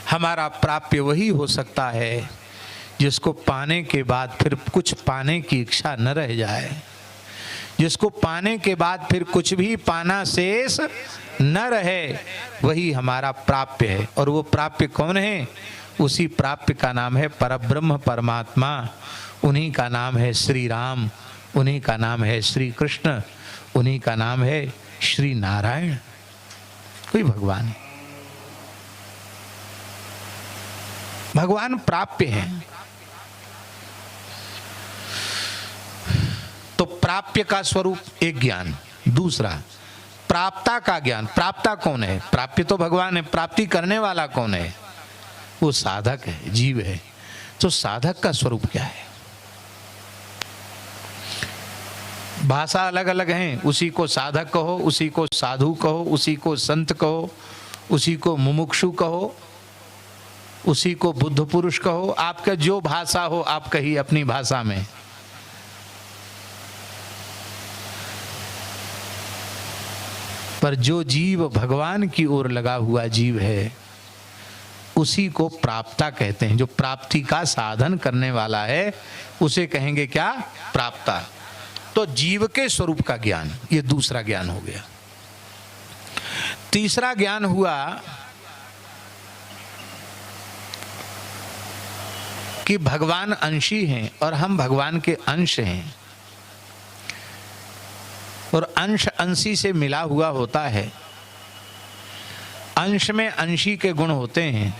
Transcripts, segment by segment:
हमारा प्राप्य वही हो सकता है जिसको पाने के बाद फिर कुछ पाने की इच्छा न रह जाए, जिसको पाने के बाद फिर कुछ भी पाना शेष न रहे, वही हमारा प्राप्य है। और वो प्राप्य कौन है? उसी प्राप्य का नाम है परब्रह्म परमात्मा, उन्हीं का नाम है श्री राम, उन्हीं का नाम है श्री कृष्ण, उन्हीं का नाम है श्री नारायण। कोई भगवान है, भगवान प्राप्य है। तो प्राप्य का स्वरूप एक ज्ञान, दूसरा प्राप्ता का ज्ञान। प्राप्ता कौन है? प्राप्य तो भगवान है, प्राप्ति करने वाला कौन है? वो साधक है, जीव है। तो साधक का स्वरूप क्या है? भाषा अलग अलग हैं, उसी को साधक कहो, उसी को साधु कहो, उसी को संत कहो, उसी को मुमुक्षु कहो, उसी को बुद्ध पुरुष कहो। आपका जो भाषा हो आप कहिए अपनी भाषा में। पर जो जीव भगवान की ओर लगा हुआ जीव है उसी को प्राप्ता कहते हैं। जो प्राप्ति का साधन करने वाला है उसे कहेंगे क्या? प्राप्ता। तो जीव के स्वरूप का ज्ञान, ये दूसरा ज्ञान हो गया। तीसरा ज्ञान हुआ कि भगवान अंशी हैं और हम भगवान के अंश हैं, और अंश अंशी से मिला हुआ होता है। अंश में अंशी के गुण होते हैं।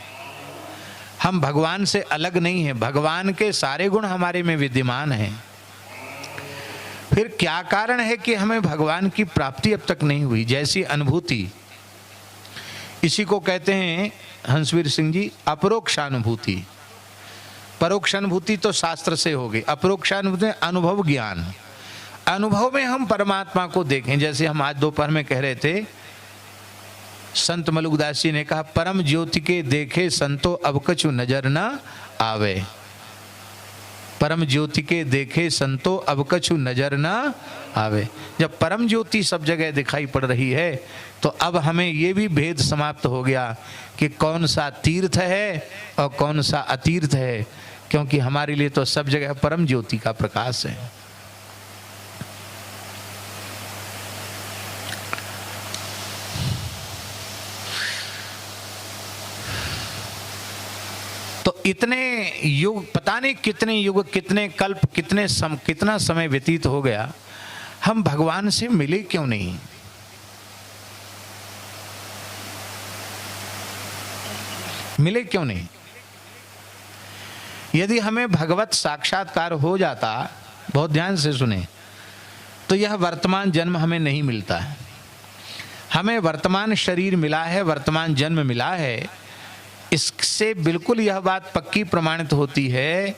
हम भगवान से अलग नहीं हैं, भगवान के सारे गुण हमारे में विद्यमान हैं। फिर क्या कारण है कि हमें भगवान की प्राप्ति अब तक नहीं हुई? जैसी अनुभूति, इसी को कहते हैं हंसवीर सिंह जी अपरोक्षानुभूति। परोक्षानुभूति तो शास्त्र से हो गई, अपरोक्षानुभूति अनुभव ज्ञान। अनुभव में हम परमात्मा को देखें। जैसे हम आज दोपहर में कह रहे थे, संत मलुकदास जी ने कहा परम ज्योति के देखे संतो अब कछु नजर न आवे। परम ज्योति के देखे संतो अब कछु नजर न आवे। जब परम ज्योति सब जगह दिखाई पड़ रही है तो अब हमें ये भी भेद समाप्त हो गया कि कौन सा तीर्थ है और कौन सा अतीर्थ है, क्योंकि हमारे लिए तो सब जगह परम ज्योति का प्रकाश है। तो इतने युग, पता नहीं कितने युग, कितने कल्प, कितना समय व्यतीत हो गया, हम भगवान से मिले क्यों नहीं? मिले क्यों नहीं? यदि हमें भगवत साक्षात्कार हो जाता, बहुत ध्यान से सुने, तो यह वर्तमान जन्म हमें नहीं मिलता है। हमें वर्तमान शरीर मिला है, वर्तमान जन्म मिला है। इससे बिल्कुल यह बात पक्की प्रमाणित होती है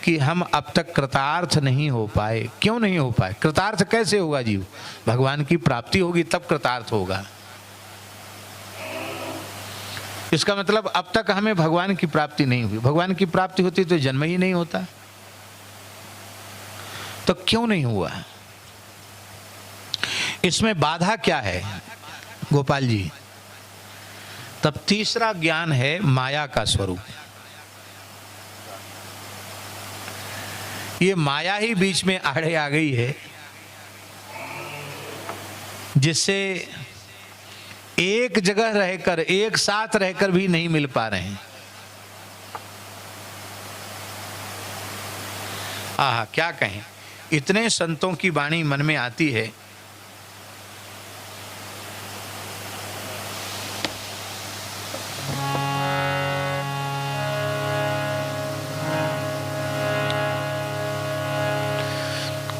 कि हम अब तक कृतार्थ नहीं हो पाए। क्यों नहीं हो पाए? कृतार्थ कैसे होगा जीव? भगवान की प्राप्ति होगी तब कृतार्थ होगा। इसका मतलब अब तक हमें भगवान की प्राप्ति नहीं हुई। भगवान की प्राप्ति होती तो जन्म ही नहीं होता। तो क्यों नहीं हुआ? इसमें बाधा क्या है गोपाल जी? तब तीसरा ज्ञान है माया का स्वरूप। ये माया ही बीच में आड़े आ गई है, जिससे एक जगह रहकर, एक साथ रहकर भी नहीं मिल पा रहे हैं। आहा, क्या कहें, इतने संतों की वाणी मन में आती है।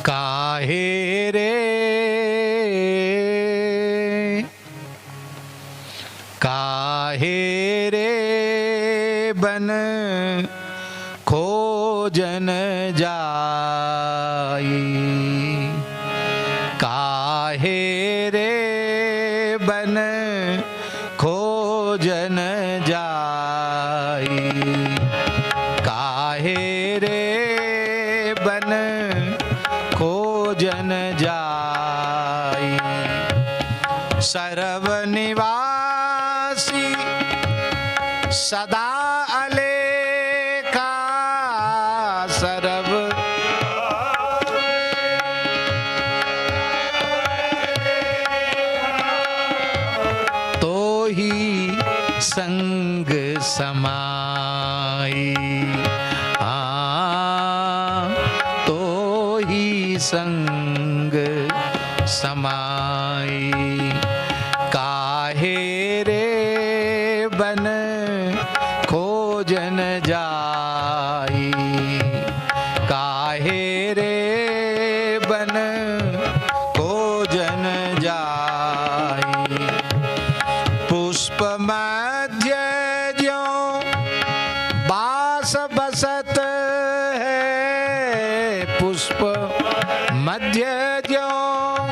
काहे रे काहे रे बन खोजन जाई, काहे रे बन खोजन जाई, काहे रे बन खोजन जाई। सर्व निवासी सदा अलेखा सरब तो ही संग समाई, तो ही संग समाई। काहे रे बन खोजन जाई, काहे रे बन खोजन जाई। पुष्प मध्य ज्यों बास बसत है, पुष्प मध्य ज्यों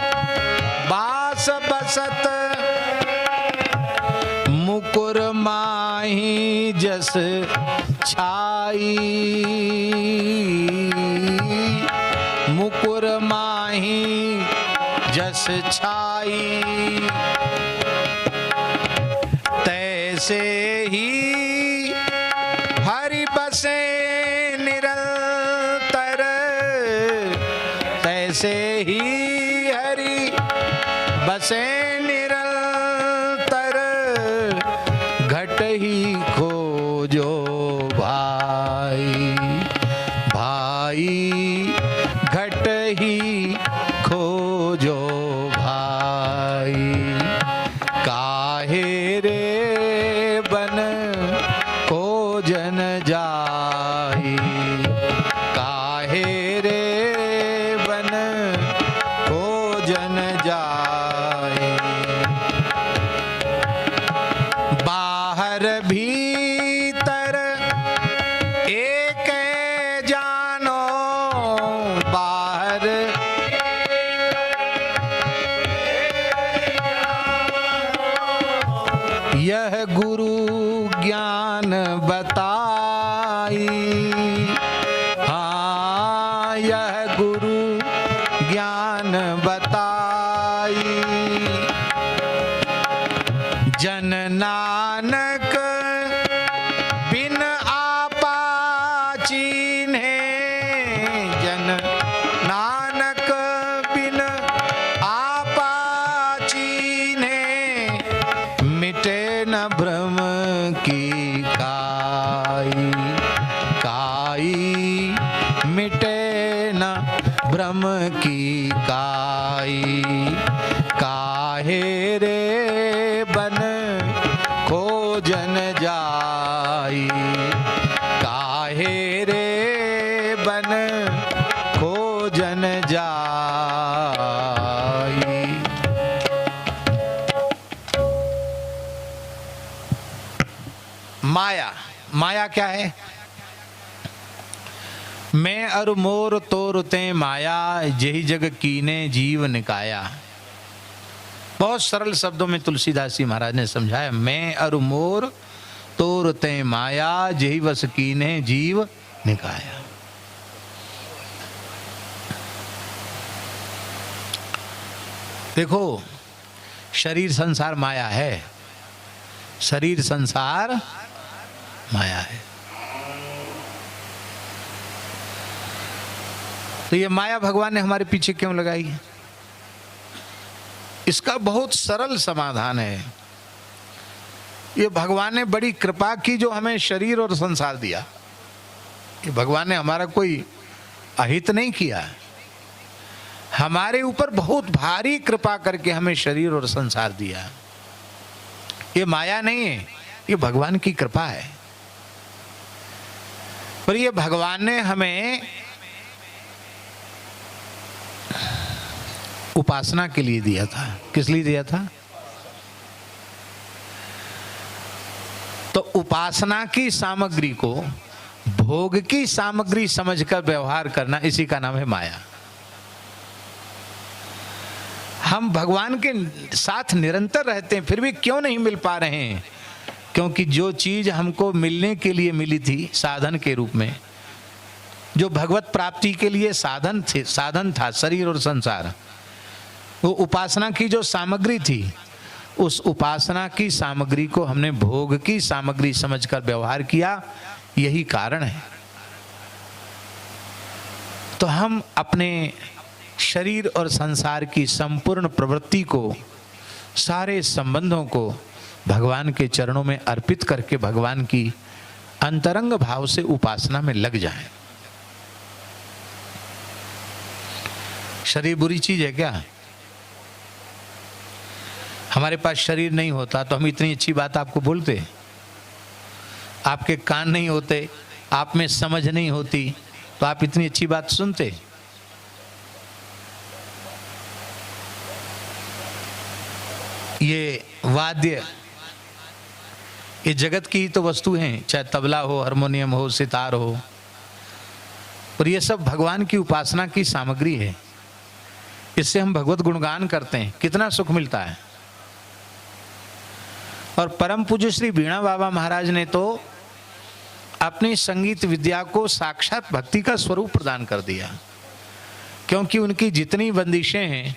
बास बसत। मुकुर माही जस छाई, मुकुर माही जस छाई। तैसे ही हरि बसे निरंतर, तैसे ही हरि बसे निरंतर। घट ही खोजो भाई, भाई घट ही खोजो भाई। काहे रे बन खोजन जाई, काहे रे बन खोजन जाई। बाहर भीतर एक जानो, बाहर यह गुरु ज्ञान बताई, हाँ यह गुरु ज्ञान बताई। जन नानक बिन आपा चीन्हे, जन नानक बिन आपा चीन्हे। मिटे न भ्रम की काई, काई मिटे न भ्रम की काई। काहे रे बन खोजन जाई, काहे रे बन खोजन जाई। माया, माया क्या है? मैं अरु मोर तोर ते माया, यही जग कीने जीव निकाया। बहुत सरल शब्दों में तुलसीदास जी महाराज ने समझाया। मैं अरु मोर तोर ते माया, यही वस कीने जीव निकाया। देखो, शरीर संसार माया है, शरीर संसार माया है। तो ये माया भगवान ने हमारे पीछे क्यों लगाई है? इसका बहुत सरल समाधान है। ये भगवान ने बड़ी कृपा की जो हमें शरीर और संसार दिया। ये भगवान ने हमारा कोई अहित नहीं किया, हमारे ऊपर बहुत भारी कृपा करके हमें शरीर और संसार दिया। ये माया नहीं है, ये भगवान की कृपा है। पर ये भगवान ने हमें उपासना के लिए दिया था। किस लिए दिया था? तो उपासना की सामग्री को भोग की सामग्री समझकर व्यवहार करना, इसी का नाम है माया। हम भगवान के साथ निरंतर रहते हैं, फिर भी क्यों नहीं मिल पा रहे हैं? क्योंकि जो चीज हमको मिलने के लिए मिली थी साधन के रूप में, जो भगवत प्राप्ति के लिए साधन था शरीर और संसार, वो उपासना की जो सामग्री थी, उस उपासना की सामग्री को हमने भोग की सामग्री समझकर व्यवहार किया, यही कारण है। तो हम अपने शरीर और संसार की संपूर्ण प्रवृत्ति को, सारे संबंधों को भगवान के चरणों में अर्पित करके भगवान की अंतरंग भाव से उपासना में लग जाएं। शरीर बुरी चीज है क्या? हमारे पास शरीर नहीं होता तो हम इतनी अच्छी बात आपको बोलते, आपके कान नहीं होते, आप में समझ नहीं होती तो आप इतनी अच्छी बात सुनते। ये वाद्य, ये जगत की ही तो वस्तु हैं, चाहे तबला हो, हारमोनियम हो, सितार हो, और ये सब भगवान की उपासना की सामग्री है। इससे हम भगवत गुणगान करते हैं, कितना सुख मिलता है। और परम पूज्य श्री वीणा बाबा महाराज ने तो अपनी संगीत विद्या को साक्षात भक्ति का स्वरूप प्रदान कर दिया, क्योंकि उनकी जितनी बंदिशें हैं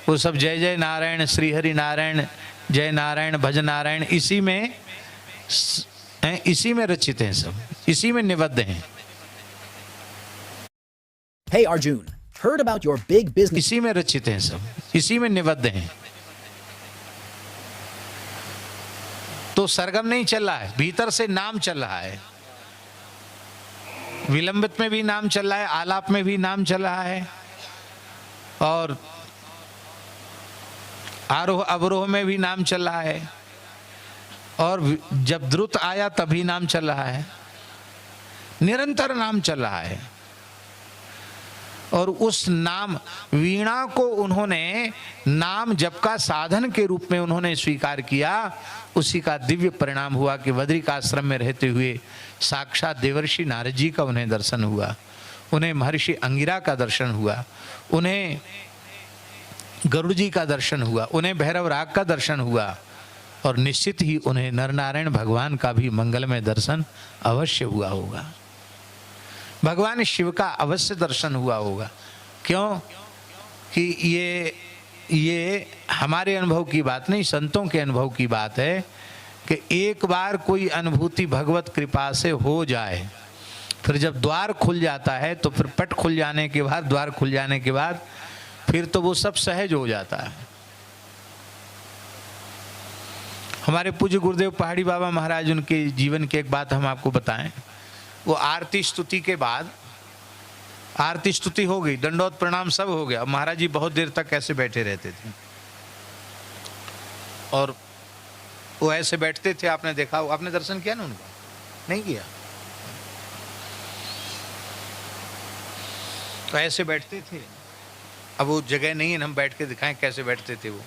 वो सब जय जय नारायण, श्री हरि नारायण, जय नारायण, भज नारायण, इसी में रचित हैं, सब इसी में निबद्ध हैं। Hey Arjun, heard about your big business. इसी में रचित हैं सब, इसी में निबद्ध हैं। तो सरगम नहीं चल रहा है, भीतर से नाम चल रहा है। विलंबित में भी नाम चल रहा है, आलाप में भी नाम चल रहा है, और आरोह अवरोह में भी नाम चल रहा है, और जब द्रुत आया तभी नाम चल रहा है। निरंतर नाम चल रहा है। और उस नाम वीणा को उन्होंने नाम जप का साधन के रूप में उन्होंने स्वीकार किया। उसी का दिव्य परिणाम हुआ कि बद्रिक आश्रम में रहते हुए साक्षात देवर्षि नारद जी का उन्हें दर्शन हुआ, उन्हें महर्षि अंगिरा का दर्शन हुआ, उन्हें गरुड़ जी का दर्शन हुआ, उन्हें भैरव राग का दर्शन हुआ, और निश्चित ही उन्हें नरनारायण भगवान का भी मंगलमय दर्शन अवश्य हुआ होगा। भगवान शिव का अवश्य दर्शन हुआ होगा। क्यों कि ये हमारे अनुभव की बात नहीं, संतों के अनुभव की बात है कि एक बार कोई अनुभूति भगवत कृपा से हो जाए, फिर जब द्वार खुल जाता है तो फिर पट खुल जाने के बाद, द्वार खुल जाने के बाद फिर तो वो सब सहज हो जाता है। हमारे पूज्य गुरुदेव पहाड़ी बाबा महाराज, उनके जीवन की एक बात हम आपको बताएं। वो आरती स्तुति के बाद, आरती स्तुति हो गई, दंडोत प्रणाम सब हो गया, महाराज जी बहुत देर तक ऐसे बैठे रहते थे, और वो ऐसे बैठते थे। आपने देखा, आपने दर्शन किया ना उनका? नहीं किया? तो ऐसे बैठते थे। अब वो जगह नहीं है, हम बैठ के दिखाएं कैसे बैठते थे वो।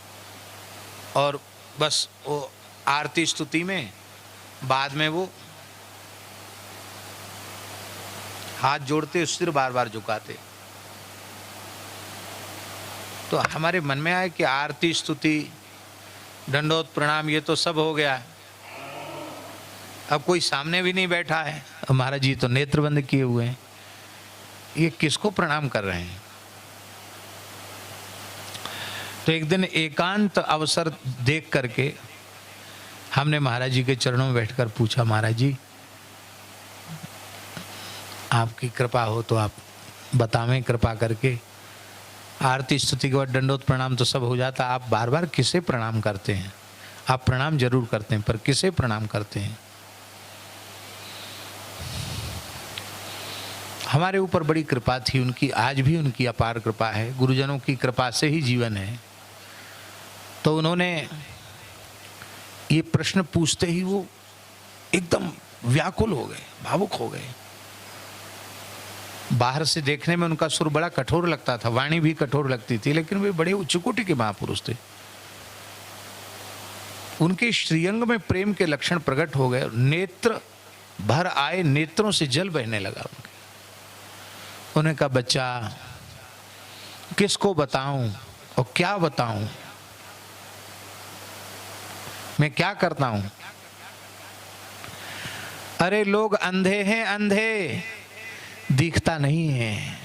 और बस वो आरती स्तुति में बाद में वो हाथ जोड़ते, सिर बार बार झुकाते। तो हमारे मन में आया कि आरती स्तुति दंडोत प्रणाम ये तो सब हो गया, अब कोई सामने भी नहीं बैठा है, महाराज जी तो नेत्र बंद किए हुए हैं, ये किसको प्रणाम कर रहे हैं? तो एक दिन एकांत अवसर देख करके हमने महाराज जी के चरणों में बैठकर पूछा, महाराज जी आपकी कृपा हो तो आप बतावें, कृपा करके आरती स्तुति के बाद दंडोत प्रणाम तो सब हो जाता, आप बार बार किसे प्रणाम करते हैं? आप प्रणाम जरूर करते हैं, पर किसे प्रणाम करते हैं? हमारे ऊपर बड़ी कृपा थी उनकी, आज भी उनकी अपार कृपा है, गुरुजनों की कृपा से ही जीवन है। तो उन्होंने ये प्रश्न पूछते ही वो एकदम व्याकुल हो गए, भावुक हो गए। बाहर से देखने में उनका सुर बड़ा कठोर लगता था, वाणी भी कठोर लगती थी, लेकिन वे बड़े उच्च कोटि के महापुरुष थे। उनके श्रीअंग में प्रेम के लक्षण प्रकट हो गए, नेत्र भर आए, नेत्रों से जल बहने लगा उनके। उन्हें कहा, बच्चा किसको बताऊं और क्या बताऊं, मैं क्या करता हूं? अरे लोग अंधे हैं, अंधे, दिखता नहीं है।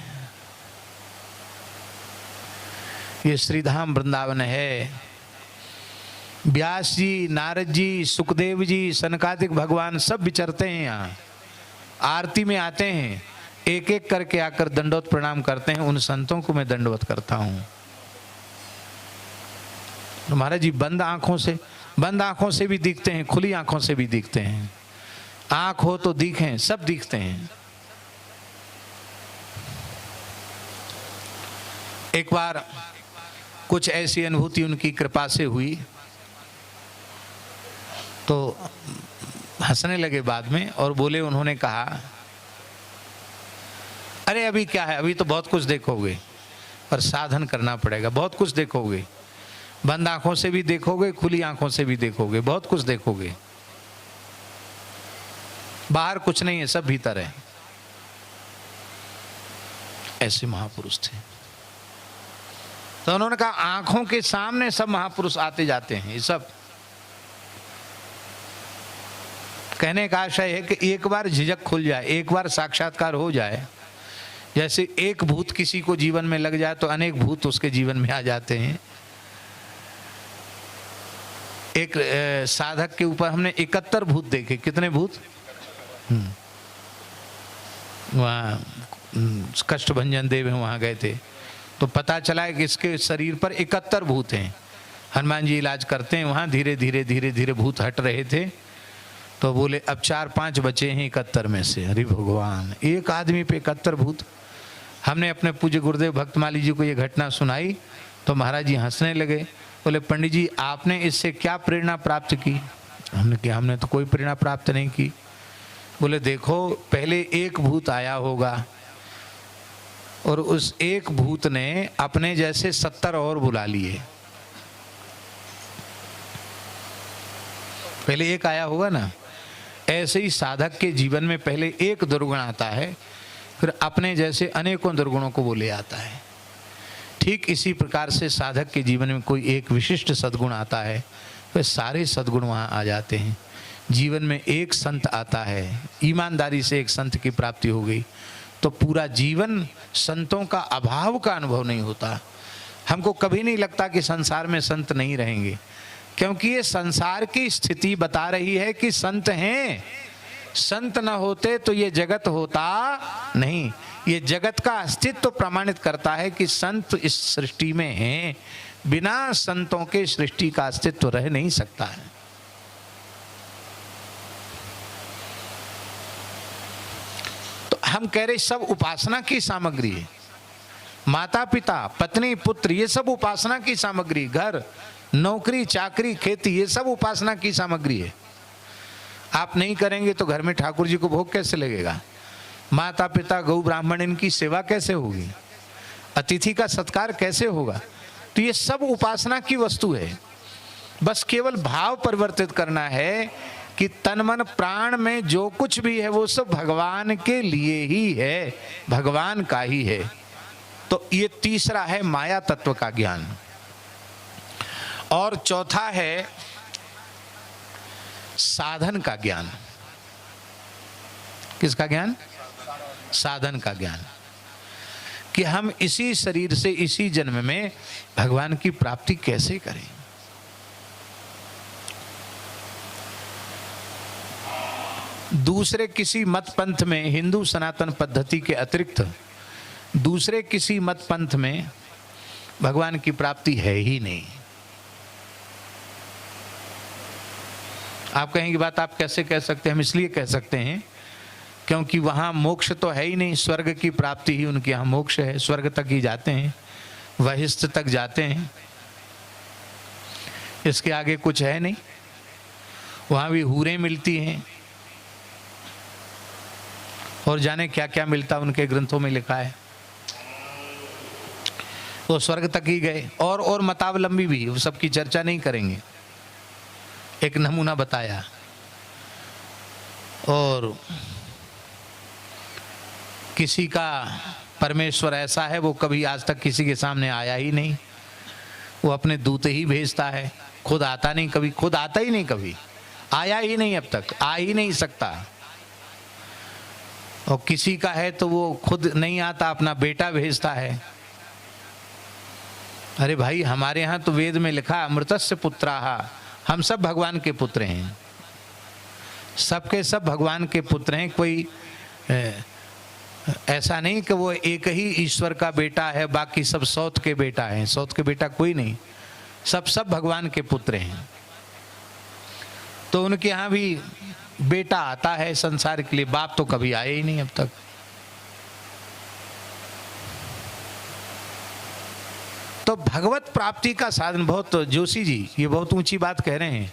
ये श्रीधाम वृंदावन है, व्यास जी, नारद जी, सुखदेव जी, सनकादिक भगवान सब विचरते हैं यहाँ, आरती में आते हैं, एक एक करके आकर दंडवत प्रणाम करते हैं। उन संतों को मैं दंडवत करता हूँ। तो महाराज जी बंद आंखों से भी दिखते हैं, खुली आंखों से भी दिखते हैं। आंख हो तो दिखें, सब दिखते हैं। एक बार कुछ ऐसी अनुभूति उनकी कृपा से हुई तो हंसने लगे बाद में और बोले, उन्होंने कहा, अरे अभी क्या है, अभी तो बहुत कुछ देखोगे, पर साधन करना पड़ेगा। बहुत कुछ देखोगे, बंद आंखों से भी देखोगे, खुली आंखों से भी देखोगे, बहुत कुछ देखोगे। बाहर कुछ नहीं है, सब भीतर है। ऐसे महापुरुष थे। तो उन्होंने कहा, आंखों के सामने सब महापुरुष आते जाते हैं। ये सब कहने का आशय है कि एक बार झिझक खुल जाए, एक बार साक्षात्कार हो जाए, जैसे एक भूत किसी को जीवन में लग जाए तो अनेक भूत उसके जीवन में आ जाते हैं। एक साधक के ऊपर हमने 71 भूत देखे। कितने भूत? वहाँ कष्टभंजन देव है, वहाँ गए थे तो पता चला कि इसके शरीर पर 71 भूत हैं। हनुमान जी इलाज करते हैं वहाँ, धीरे धीरे भूत हट रहे थे तो बोले अब 4-5 बचे हैं 71 में से। अरे भगवान, एक आदमी पे 71 भूत। हमने अपने पूज्य गुरुदेव भक्तमाली जी को ये घटना सुनाई तो महाराज जी हंसने लगे। बोले, पंडित जी आपने इससे क्या प्रेरणा प्राप्त की? हमने कहा, हमने तो कोई प्रेरणा प्राप्त नहीं की। बोले, देखो पहले एक भूत आया होगा और उस एक भूत ने अपने जैसे 70 और बुला लिए। पहले एक आया होगा ना। ऐसे ही साधक के जीवन में पहले एक दुर्गुण आता है, फिर अपने जैसे अनेकों दुर्गुणों को वो ले आता है। ठीक इसी प्रकार से साधक के जीवन में कोई एक विशिष्ट सद्गुण आता है, फिर सारे सद्गुण वहाँ आ जाते हैं। जीवन में एक संत आता है, ईमानदारी से एक संत की प्राप्ति हो गई तो पूरा जीवन संतों का अभाव का अनुभव नहीं होता। हमको कभी नहीं लगता कि संसार में संत नहीं रहेंगे, क्योंकि ये संसार की स्थिति बता रही है कि संत हैं। संत न होते तो ये जगत होता नहीं। ये जगत का अस्तित्व प्रमाणित करता है कि संत इस सृष्टि में हैं। बिना संतों के सृष्टि का अस्तित्व रह नहीं सकता है। तो हम कह रहे सब उपासना की सामग्री है। माता पिता, पत्नी, पुत्र, ये सब उपासना की सामग्री। घर, नौकरी, चाकरी, खेती, ये सब उपासना की सामग्री है। आप नहीं करेंगे तो घर में ठाकुर जी को भोग कैसे लगेगा? माता पिता, गौ ब्राह्मण, इनकी सेवा कैसे होगी? अतिथि का सत्कार कैसे होगा? तो ये सब उपासना की वस्तु है। बस केवल भाव परिवर्तित करना है कि तन मन प्राण में जो कुछ भी है वो सब भगवान के लिए ही है, भगवान का ही है। तो ये तीसरा है माया तत्व का ज्ञान। और चौथा है साधन का ज्ञान। किसका ज्ञान? साधन का ज्ञान, कि हम इसी शरीर से इसी जन्म में भगवान की प्राप्ति कैसे करें। दूसरे किसी मत पंथ में, हिंदू सनातन पद्धति के अतिरिक्त दूसरे किसी मत पंथ में भगवान की प्राप्ति है ही नहीं। आप कहेंगे बात आप कैसे कह सकते हैं? हम इसलिए कह सकते हैं क्योंकि वहाँ मोक्ष तो है ही नहीं। स्वर्ग की प्राप्ति ही उनके यहाँ मोक्ष है। स्वर्ग तक ही जाते हैं, वहिष्ठ तक जाते हैं, इसके आगे कुछ है नहीं। वहाँ भी हूरें मिलती हैं और जाने क्या क्या मिलता उनके ग्रंथों में लिखा है। वो स्वर्ग तक ही गए। और मतावलंबी भी, वो सबकी चर्चा नहीं करेंगे, एक नमूना बताया। और किसी का परमेश्वर ऐसा है वो कभी आज तक किसी के सामने आया ही नहीं। वो अपने दूत ही भेजता है, खुद आता नहीं कभी, खुद आता ही नहीं कभी, आया ही नहीं, अब तक आ ही नहीं सकता। और किसी का है तो वो खुद नहीं आता, अपना बेटा भेजता है। अरे भाई, हमारे यहाँ तो वेद में लिखा अमृतस्य पुत्राः हम सब भगवान के पुत्र हैं, सबके सब भगवान के पुत्र हैं। कोई ऐसा नहीं कि वो एक ही ईश्वर का बेटा है, बाकी सब सौत के बेटा हैं। सौत के बेटा कोई नहीं, सब भगवान के पुत्र हैं। तो उनके यहाँ भी बेटा आता है संसार के लिए, बाप तो कभी आए ही नहीं अब तक। तो भगवत प्राप्ति का साधन, बहुत जोशी जी ये बहुत ऊंची बात कह रहे हैं,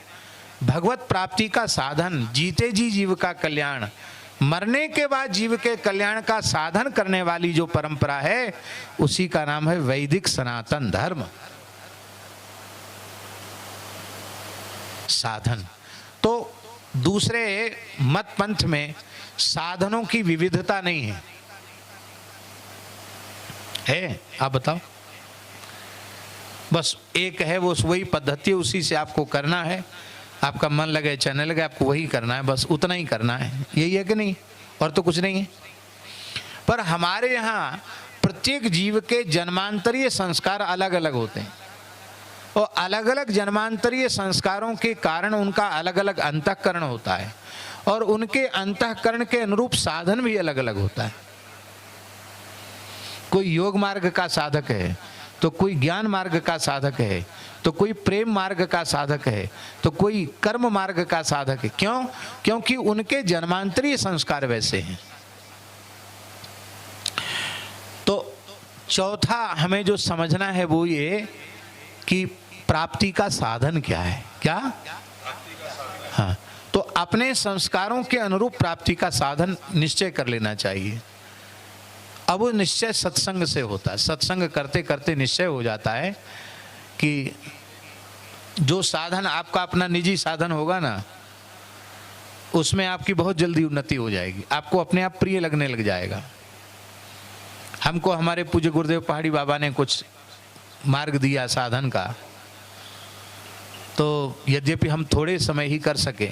भगवत प्राप्ति का साधन जीते जी जीव का कल्याण, मरने के बाद जीव के कल्याण का साधन करने वाली जो परंपरा है उसी का नाम है वैदिक सनातन धर्म। साधन तो दूसरे मत पंथ में साधनों की विविधता नहीं है, आप बताओ? बस एक है, वो वही पद्धति, उसी से आपको करना है, आपका मन लगे चलने लगे आपको वही करना है, बस उतना ही करना है, यही है कि नहीं? और तो कुछ नहीं है। पर हमारे यहाँ प्रत्येक जीव के जन्मांतरीय संस्कार अलग अलग होते हैं और अलग अलग जन्मांतरीय संस्कारों के कारण उनका अलग अलग अंतःकरण होता है और उनके अंतःकरण के अनुरूप साधन भी अलग अलग होता है। कोई योग मार्ग का साधक है, तो कोई ज्ञान मार्ग का साधक है, तो कोई प्रेम मार्ग का साधक है, तो कोई कर्म मार्ग का साधक है। क्यों? क्योंकि उनके जन्मांतरीय संस्कार वैसे हैं। तो चौथा हमें जो समझना है वो ये कि प्राप्ति का साधन क्या है। क्या? हाँ, तो अपने संस्कारों के अनुरूप प्राप्ति का साधन निश्चय कर लेना चाहिए। अब वो निश्चय सत्संग से होता है। सत्संग करते करते निश्चय हो जाता है कि जो साधन आपका अपना निजी साधन होगा ना, उसमें आपकी बहुत जल्दी उन्नति हो जाएगी, आपको अपने आप प्रिय लगने लग जाएगा। हमको हमारे पूज्य गुरुदेव पहाड़ी बाबा ने कुछ मार्ग दिया साधन का, तो यद्यपि हम थोड़े समय ही कर सके,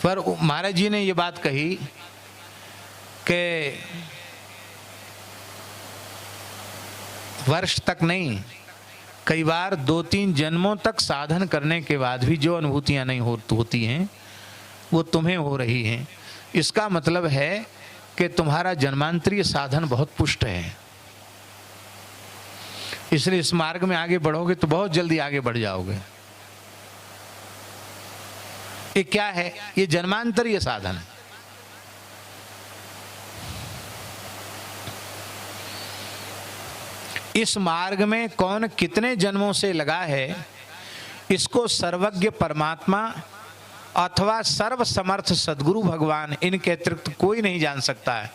पर महाराज जी ने ये बात कही कि वर्ष तक नहीं, कई बार 2-3 जन्मों तक साधन करने के बाद भी जो अनुभूतियां नहीं होती हैं वो तुम्हें हो रही हैं। इसका मतलब है कि तुम्हारा जन्मांतरीय साधन बहुत पुष्ट है, इसलिए इस मार्ग में आगे बढ़ोगे तो बहुत जल्दी आगे बढ़ जाओगे। ये क्या है? ये जन्मांतरीय साधन है। इस मार्ग में कौन कितने जन्मों से लगा है, इसको सर्वज्ञ परमात्मा अथवा सर्व समर्थ सद्गुरु भगवान, इनके अतिरिक्त कोई नहीं जान सकता है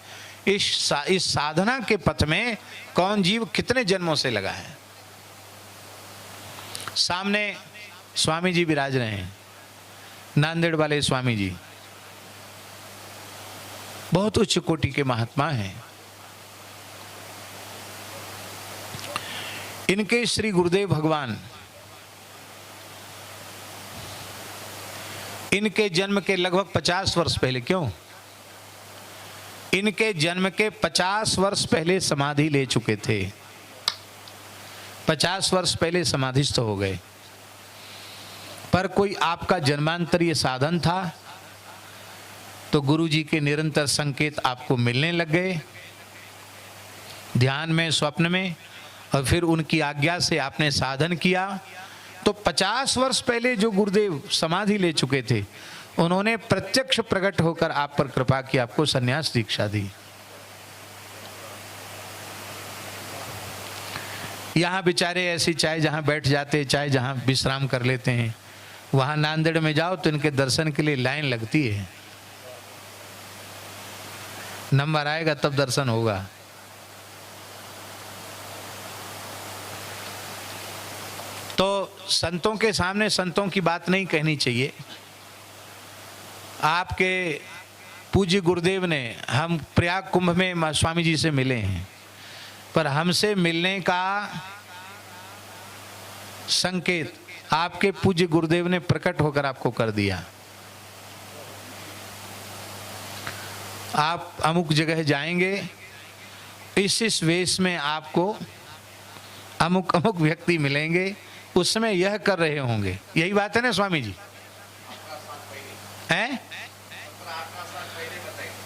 इस साधना के पथ में कौन जीव कितने जन्मों से लगा है। सामने स्वामी जी विराज रहे हैं, नांदेड़ वाले स्वामी जी बहुत उच्च कोटि के महात्मा हैं। इनके श्री गुरुदेव भगवान इनके जन्म के लगभग 50 वर्ष पहले, क्यों, इनके जन्म के 50 वर्ष पहले समाधि ले चुके थे। 50 वर्ष पहले समाधिस्थ हो गए। पर कोई आपका जन्मांतरीय साधन था तो गुरु जी के निरंतर संकेत आपको मिलने लग गए, ध्यान में, स्वप्न में, और फिर उनकी आज्ञा से आपने साधन किया। तो 50 वर्ष पहले जो गुरुदेव समाधि ले चुके थे, उन्होंने प्रत्यक्ष प्रकट होकर आप पर कृपा की, आपको संन्यास दीक्षा दी। यहाँ बेचारे ऐसी चाहे जहाँ बैठ जाते, चाहे जहाँ विश्राम कर लेते हैं, वहाँ नांदेड़ में जाओ तो इनके दर्शन के लिए लाइन लगती है। नंबर आएगा तब दर्शन होगा। तो संतों के सामने संतों की बात नहीं कहनी चाहिए। आपके पूज्य गुरुदेव ने, हम प्रयाग कुंभ में स्वामी जी से मिले हैं, पर हमसे मिलने का संकेत आपके पूज्य गुरुदेव ने प्रकट होकर आपको कर दिया। आप अमुक जगह जाएंगे, इस वेश में आपको अमुक अमुक व्यक्ति मिलेंगे, उसमें यह कर रहे होंगे। यही बात है ना स्वामी जी? हैं?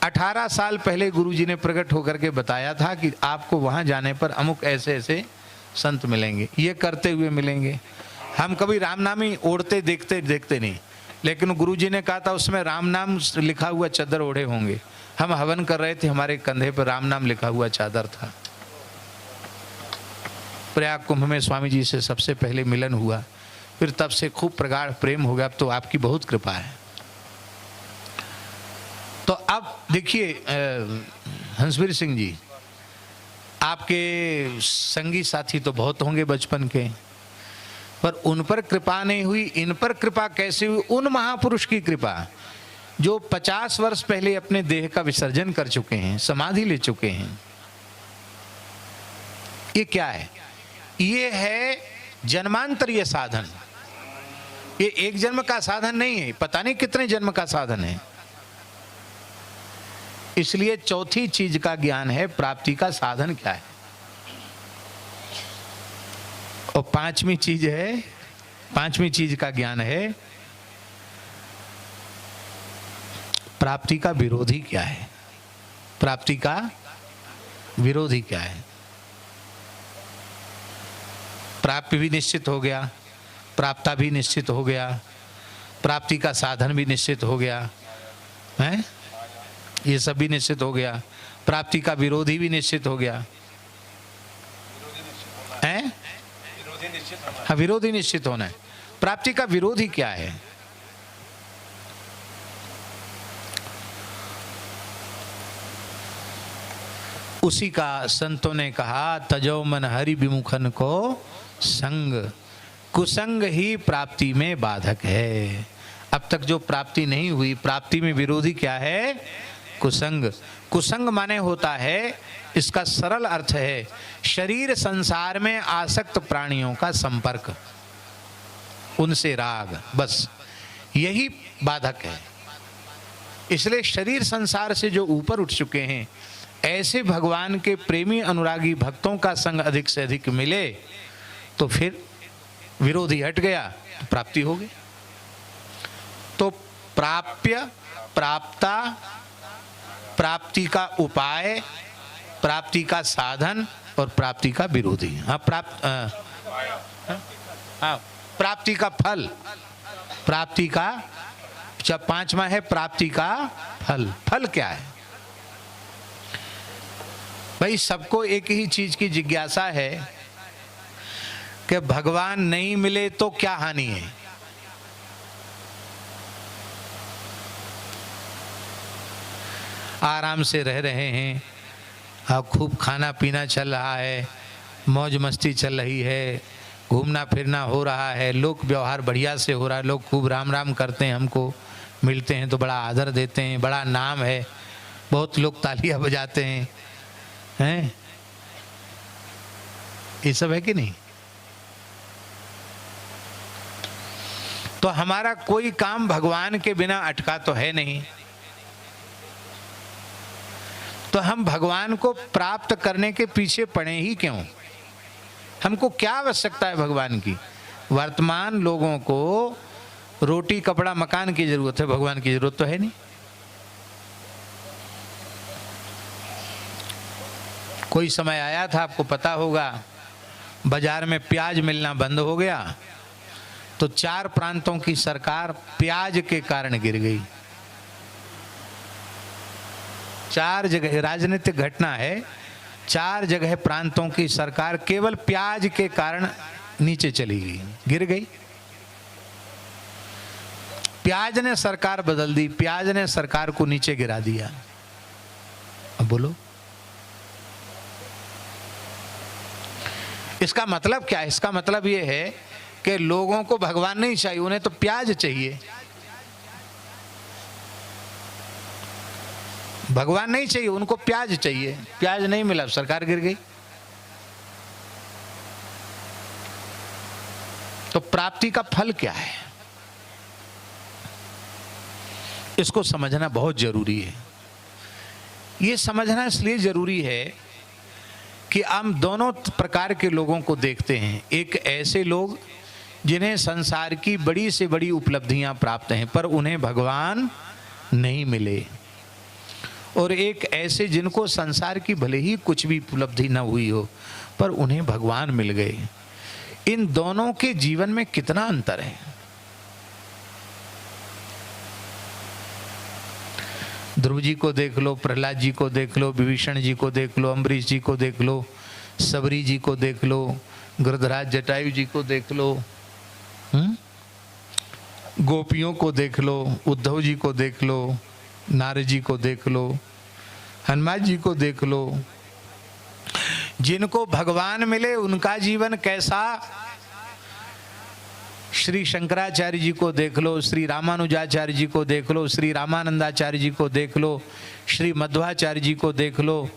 18 साल पहले गुरुजी ने प्रकट होकर के बताया था कि आपको वहां जाने पर अमुक ऐसे ऐसे संत मिलेंगे, ये करते हुए मिलेंगे। हम कभी राम नाम ही ओढ़ते देखते नहीं, लेकिन गुरुजी ने कहा था उसमें राम नाम लिखा हुआ चादर ओढ़े होंगे। हम हवन कर रहे थे, हमारे कंधे पर राम नाम लिखा हुआ चादर था। प्रयाग कुंभ में स्वामी जी से सबसे पहले मिलन हुआ, फिर तब से खूब प्रगाढ़ प्रेम हो गया। अब तो आपकी बहुत कृपा है। तो अब देखिए हंसवीर सिंह जी, आपके संगी साथी तो बहुत होंगे बचपन के, पर उन पर कृपा नहीं हुई। इन पर कृपा कैसे हुई? उन महापुरुष की कृपा जो 50 वर्ष पहले अपने देह का विसर्जन कर चुके हैं, समाधि ले चुके हैं। ये क्या है? ये है जन्मांतरीय साधन। ये एक जन्म का साधन नहीं है, पता नहीं कितने जन्म का साधन है। इसलिए चौथी चीज का ज्ञान है प्राप्ति का साधन क्या है, और पांचवी चीज का ज्ञान है प्राप्ति का विरोधी क्या है। प्राप्ति का विरोधी क्या है? प्राप्ति भी निश्चित हो गया, प्राप्ता भी निश्चित हो गया, प्राप्ति का साधन भी निश्चित हो गया है, ये सब भी निश्चित हो गया। प्राप्ति का विरोधी भी निश्चित हो गया है। हाँ, विरोधी निश्चित होना है। प्राप्ति का विरोधी क्या है? उसी का संतों ने कहा, तजो मन हरि विमुखन को संग, कुसंग ही प्राप्ति में बाधक है। अब तक जो प्राप्ति नहीं हुई, प्राप्ति में विरोधी क्या है? कुसंग। कुसंग माने होता है, इसका सरल अर्थ है शरीर संसार में आसक्त प्राणियों का संपर्क, उनसे राग, बस यही बाधक है। इसलिए शरीर संसार से जो ऊपर उठ चुके हैं, ऐसे भगवान के प्रेमी अनुरागी भक्तों का संग अधिक से अधिक मिले तो फिर विरोधी हट गया तो प्राप्ति हो गई। तो प्राप्य, प्राप्ता, प्राप्ति का उपाय, प्राप्ति का साधन और प्राप्ति का विरोधी। हाँ, प्राप्ति का फल, प्राप्ति का जब पांचवा है प्राप्ति का फल। फल क्या है भाई? सबको एक ही चीज की जिज्ञासा है कि भगवान नहीं मिले तो क्या हानि है। आराम से रह रहे हैं, अब खूब खाना पीना चल रहा है, मौज मस्ती चल रही है, घूमना फिरना हो रहा है, लोक व्यवहार बढ़िया से हो रहा है, लोग खूब राम राम करते हैं, हमको मिलते हैं तो बड़ा आदर देते हैं, बड़ा नाम है, बहुत लोग तालियां बजाते हैं, हैं? ये सब है कि नहीं? तो हमारा कोई काम भगवान के बिना अटका तो है नहीं। तो हम भगवान को प्राप्त करने के पीछे पड़े ही क्यों? हमको क्या आवश्यकता है भगवान की? वर्तमान लोगों को रोटी कपड़ा मकान की जरूरत है, भगवान की जरूरत तो है नहीं। कोई समय आया था, आपको पता होगा, बाजार में प्याज मिलना बंद हो गया तो 4 प्रांतों की सरकार प्याज के कारण गिर गई। 4 जगह राजनीतिक घटना है, 4 जगह प्रांतों की सरकार केवल प्याज के कारण नीचे चली गई, गिर गई। प्याज ने सरकार बदल दी, प्याज ने सरकार को नीचे गिरा दिया। अब बोलो इसका मतलब क्या है? इसका मतलब यह है कि लोगों को भगवान नहीं चाहिए, उन्हें तो प्याज चाहिए। भगवान नहीं चाहिए, उनको प्याज चाहिए। प्याज नहीं मिला, सरकार गिर गई। तो प्राप्ति का फल क्या है, इसको समझना बहुत जरूरी है। ये समझना इसलिए जरूरी है कि हम दोनों प्रकार के लोगों को देखते हैं। एक ऐसे लोग जिन्हें संसार की बड़ी से बड़ी उपलब्धियां प्राप्त हैं, पर उन्हें भगवान नहीं मिले। और एक ऐसे जिनको संसार की भले ही कुछ भी उपलब्धि न हुई हो, पर उन्हें भगवान मिल गए। इन दोनों के जीवन में कितना अंतर है। ध्रुव जी को देख लो, प्रहलाद जी को देख लो, विभीषण जी को देख लो, अम्बरीश जी को देख लो, सबरी जी को देख लो, गिरधराज जटायु जी को देख लो, गोपियों को देख लो, उद्धव जी को देख लो, नारद जी को देख लो, हनुमान जी को देख लो। जिनको भगवान मिले उनका जीवन कैसा। श्री शंकराचार्य जी को देख लो, श्री रामानुजाचार्य जी को देख लो, श्री रामानंदाचार्य जी को देख लो, श्री मध्वाचार्य जी को देख लो,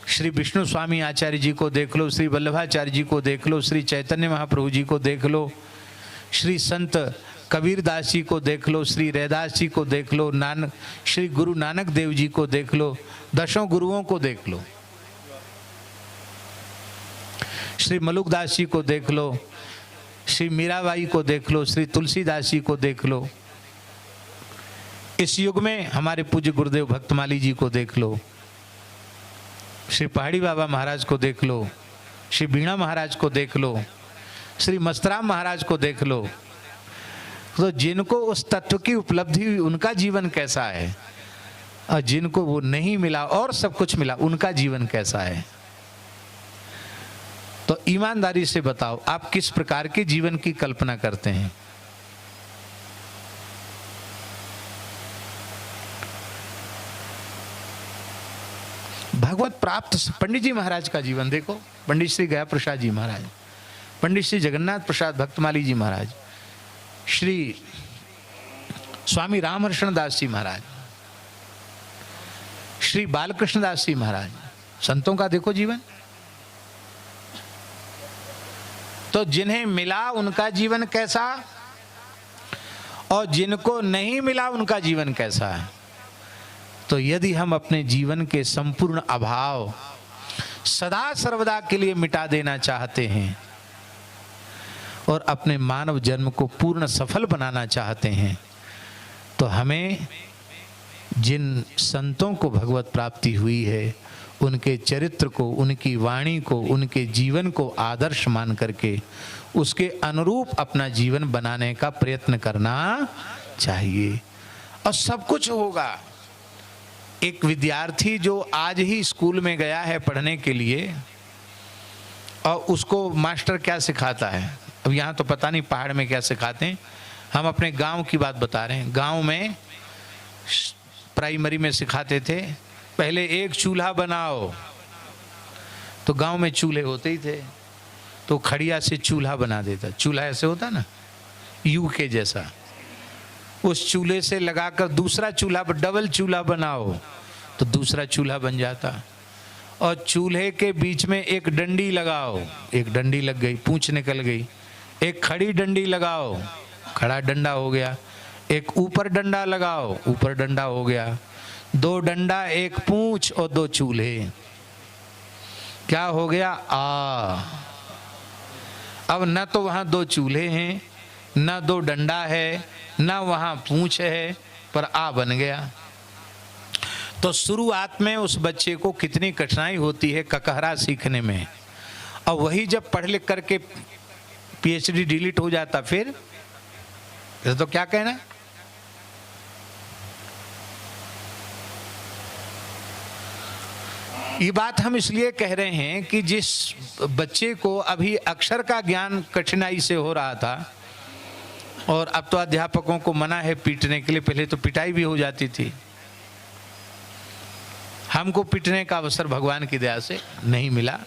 श्री विष्णु स्वामी आचार्य जी को देख लो, श्री वल्लभाचार्य जी को देख लो, श्री चैतन्य महाप्रभु जी को देख लो, श्री संत कबीर दास जी को देख लो, श्री रैदास जी को देख लो, श्री गुरु नानक देव जी को देख लो, दशों गुरुओं को देख लो, श्री मलुकदास जी को देख लो, श्री मीराबाई को देख लो, श्री तुलसीदास जी को देख लो। इस युग में हमारे पूज्य गुरुदेव भक्तमाली जी को देख लो, श्री पहाड़ी बाबा महाराज को देख लो, श्री बीणा महाराज को देख लो, श्री मस्तराम महाराज को देख लो। तो जिनको उस तत्व की उपलब्धि हुई उनका जीवन कैसा है, और जिनको वो नहीं मिला और सब कुछ मिला उनका जीवन कैसा है। तो ईमानदारी से बताओ, आप किस प्रकार के जीवन की कल्पना करते हैं। भगवत प्राप्त पंडित जी महाराज का जीवन देखो, पंडित श्री गया प्रसाद जी महाराज, पंडित श्री जगन्नाथ प्रसाद भक्तमाली जी महाराज, श्री स्वामी रामहर्षण दास जी महाराज, श्री बालकृष्ण दास जी महाराज, संतों का देखो जीवन। तो जिन्हें मिला उनका जीवन कैसा, और जिनको नहीं मिला उनका जीवन कैसा है। तो यदि हम अपने जीवन के संपूर्ण अभाव सदा सर्वदा के लिए मिटा देना चाहते हैं और अपने मानव जन्म को पूर्ण सफल बनाना चाहते हैं, तो हमें जिन संतों को भगवत प्राप्ति हुई है उनके चरित्र को, उनकी वाणी को, उनके जीवन को आदर्श मान करके उसके अनुरूप अपना जीवन बनाने का प्रयत्न करना चाहिए, और सब कुछ होगा। एक विद्यार्थी जो आज ही स्कूल में गया है पढ़ने के लिए, और उसको मास्टर क्या सिखाता है, अब यहाँ तो पता नहीं पहाड़ में क्या सिखाते हैं, हम अपने गांव की बात बता रहे हैं। गांव में प्राइमरी में सिखाते थे पहले एक चूल्हा बनाओ, तो गांव में चूल्हे होते ही थे, तो खड़िया से चूल्हा बना देता। चूल्हा ऐसे होता ना यू के जैसा, उस चूल्हे से लगाकर दूसरा चूल्हा, डबल चूल्हा बनाओ तो दूसरा चूल्हा बन जाता। और चूल्हे के बीच में एक डंडी लगाओ, एक डंडी लग गई, पूंछ निकल गई। एक खड़ी डंडी लगाओ, खड़ा डंडा हो गया। एक ऊपर डंडा लगाओ, ऊपर डंडा हो गया। दो डंडा, एक पूंछ और दो चूल्हे, क्या हो गया अब न तो वहां दो चूल्हे हैं, न दो डंडा है, न वहां पूंछ है, पर बन गया। तो शुरुआत में उस बच्चे को कितनी कठिनाई होती है ककहरा सीखने में, और वही जब पढ़ लिख करके पीएचडी डिलीट हो जाता फिर तो क्या कहना। ये बात हम इसलिए कह रहे हैं कि जिस बच्चे को अभी अक्षर का ज्ञान कठिनाई से हो रहा था, और अब तो अध्यापकों को मना है पीटने के लिए, पहले तो पिटाई भी हो जाती थी। हमको पीटने का अवसर भगवान की दया से नहीं मिला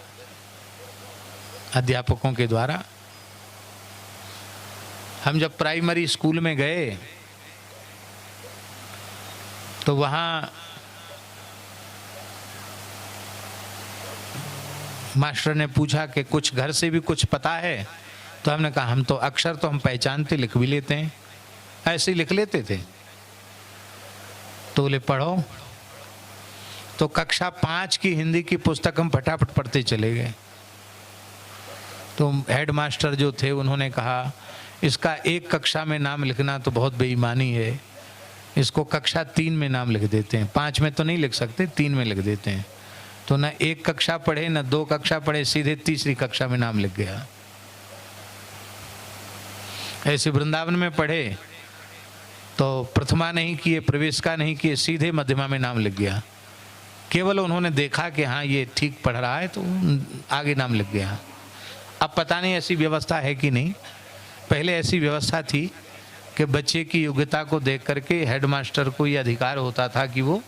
अध्यापकों के द्वारा। हम जब प्राइमरी स्कूल में गए तो वहां मास्टर ने पूछा कि कुछ घर से भी कुछ पता है, तो हमने कहा हम तो अक्षर तो हम पहचानते, लिख भी लेते हैं, ऐसे ही लिख लेते थे। तो बोले पढ़ो। तो कक्षा 5 की हिंदी की पुस्तक हम फटाफट पढ़ते चले गए। तो हेड मास्टर जो थे उन्होंने कहा इसका एक कक्षा में नाम लिखना तो बहुत बेईमानी है, इसको कक्षा 3 में नाम लिख देते हैं। 5 में तो नहीं लिख सकते, 3 में लिख देते हैं। तो न एक कक्षा पढ़े न 2 कक्षा पढ़े, सीधे तीसरी कक्षा में नाम लिख गया। ऐसे वृंदावन में पढ़े तो प्रथमा नहीं किए, प्रवेशिका नहीं किए, सीधे मध्यमा में नाम लिख गया। केवल उन्होंने देखा कि हाँ ये ठीक पढ़ रहा है तो आगे नाम लिख गया। अब पता नहीं ऐसी व्यवस्था है कि नहीं। पहले ऐसी व्यवस्था थी कि बच्चे की योग्यता को देख करके हेडमास्टर को ये अधिकार होता था कि वो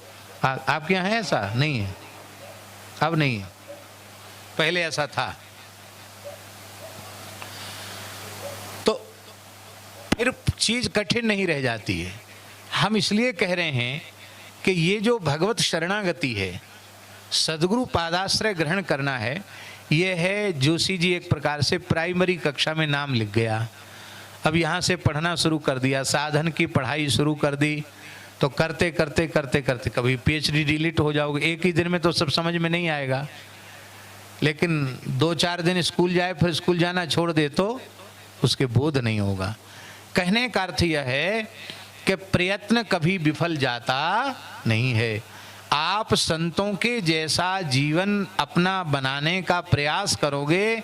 आपके यहाँ है, ऐसा नहीं है, अब नहीं है, पहले ऐसा था। तो फिर चीज कठिन नहीं रह जाती है। हम इसलिए कह रहे हैं कि ये जो भगवत शरणागति है, सदगुरु पादाश्रय ग्रहण करना है, ये है जोशी जी एक प्रकार से प्राइमरी कक्षा में नाम लिख गया, अब यहाँ से पढ़ना शुरू कर दिया, साधन की पढ़ाई शुरू कर दी, तो करते करते करते करते कभी पीएचडी डिलीट हो जाओगे। एक ही दिन में तो सब समझ में नहीं आएगा, लेकिन 2-4 दिन स्कूल जाए फिर स्कूल जाना छोड़ दे तो उसके बोध नहीं होगा। कहने का अर्थ यह है कि प्रयत्न कभी विफल जाता नहीं है। आप संतों के जैसा जीवन अपना बनाने का प्रयास करोगे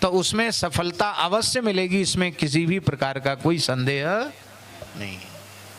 तो उसमें सफलता अवश्य मिलेगी, इसमें किसी भी प्रकार का कोई संदेह नहीं है।